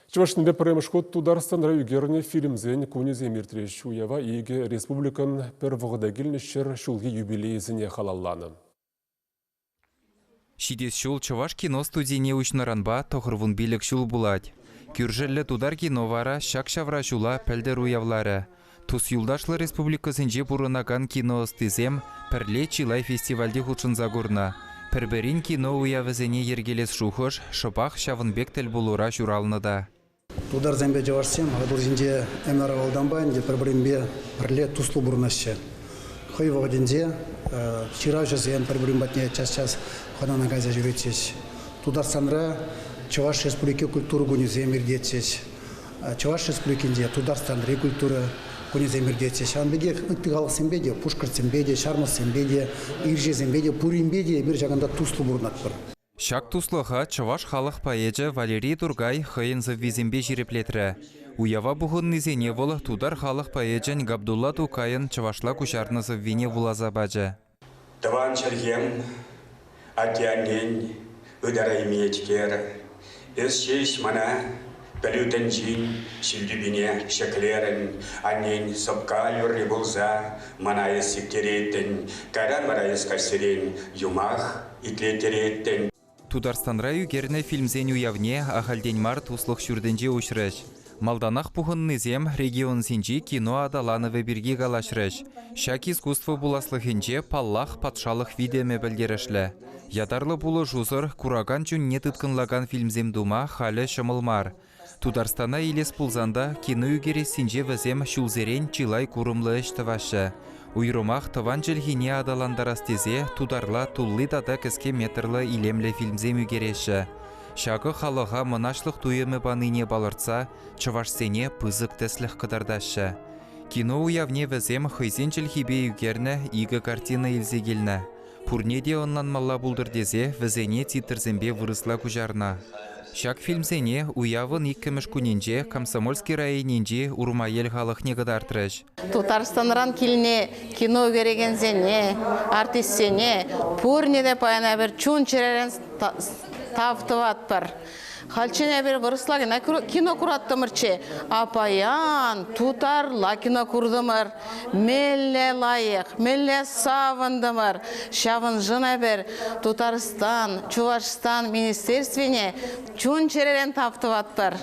Чувашында премшкот Тударстан райгерне фильмзен кунизе миртреш уява иге республикан пер вғыдагилнішер шулги юбилейзіне халалланы. Шидес шул Чуваш кино студийне учнаранба тоғырвун билік шул булать. Күржелі тудар киновара шак шавра шула пәлдер уявлары. Тус юлдашлы республикасынже бұрынаган кино стызем пірле Чилай фестивальде худшын загурна. Пірберин кино уявызене ергелес шухыш шыпақ шавынбек тіл булура журалныда. Тудар зембе жаварсем, адурзинде эмнара валданбайнде пірбірінбе пірле туслу бұрнашы. Хой вағдинде чира жызен пірбірін батне час-час ханана газа жүретсес. Тудар санра Чуваш республики культуру гунезе мирдетсес. Чуваш республикинде Тударстан рекультура гунезе мирдетсес. Анбеге ыктығалық сембеде, пушкар сембеде, шармас сембеде, ирже сембеде, пуринбеде бір жағында туслу бұрнат бір. Шак туслыға Чуваш халық поэджі Валерий Тургай хыйынзы визембе жиреплетрі. Уява бұғын низене волы тудар халық поэджін Габдулла Тукайын Чувашла кушарнызы вине вулаза бажы. Таван чергем, атянен, ыдара имеечкер. Эс честь мана, пәлютен жин, шилдюбине шеклерін, анен сопка юрри болза, мана ес сектереттен, кайран мара ес кайсерен, юмах итлеттереттен. Тударстанра югерне фильмзен уявне ахалден март услух шүрденже ушрыш. Малданах пухын низем регион синжи кино адалановы бірге галашрыш. Шак искусство буласлыхынже паллах патшалық видеме білдерішлі. Ядарлы булы жузыр кураган чүн не тыткынлаган фильмзем дума халі шымылмар. Тударстана илес пулзанда кино югере синже візем шулзерен Чилай курымлы іштівашы. Уйрумах тыван жылгине адаландарастезе тударла тулли дада кіске метрлы илемлі фильмзем югереші. Шағы халыға мұнашлық туйымы баныне балыртса, Чувашсене пызык тәсліх қыдардашы. Кино уявне візем хыйзен жылхибе югерні игі картина илзегелні. Пурнеде оннан малла булдырдезе візене титрзембе вырысла күжарна. Шак фильмсене уявын иккіміш күненже Комсомольский районенже урмайел халық негадартырыш. Татарстанран килне кино керегензене, артистсене, пурнеде паяна бір чун черерен тафтыват бір. Халчине бір вырыслагына кино кураттымырче. Апаян, тутарла кино курдымыр. Мелле лайық, мелле савындымыр. Шавын жына бір Татарстан, Чувашстан министерствене чун черерен таптыват бір.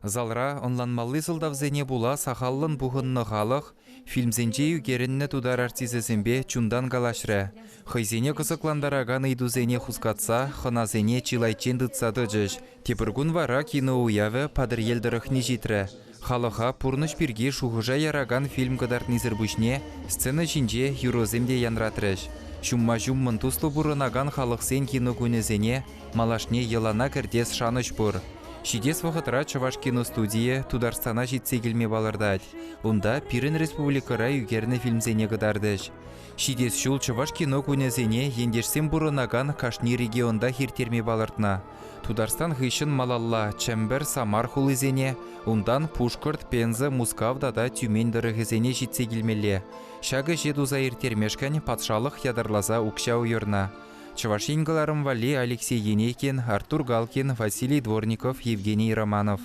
Залра онланмалы зылдавзене була сахаллын бұғынны халық, фильмзенже югерінні тудар артизесенбе чундан галашры. Хыйзене кысыкландараган идузене хускатса, хыназене чилайчен дытсады жыш. Тепіргун вара кино уявы падыр елдіріхне житрі. Халыға пурныш бірге шуғыжа яраган фильм кадар низірбүшне, сцена жинже юроземде янратрыш. Шумма-жум мынтуслы бұрынаган халықсен кино күнезене, малашне елана кірдес шаныш бұр. Шидес вақытыра Чуваш кино студия Тударстана житсе келме балырдад. Онда Пирин республикара югерні фильмзене гыдардыш. Шидес шул Чуваш кино күнезене ендешсен бұрынаган Кашни регионда хиртерме балыртна. Тударстан хыщын Малалла, Чембер, Самар хулызене, ондан Пушкарт, Пенза, Мускавдада Тюмень дырығызене житсе келмелі. Шагы жедуза иртермешкан патшалық ядарлаза укша уйырна. Чувашингаларым Вали Алексей Енейкин, Артур Галкин, Василий Дворников, Евгений Романов.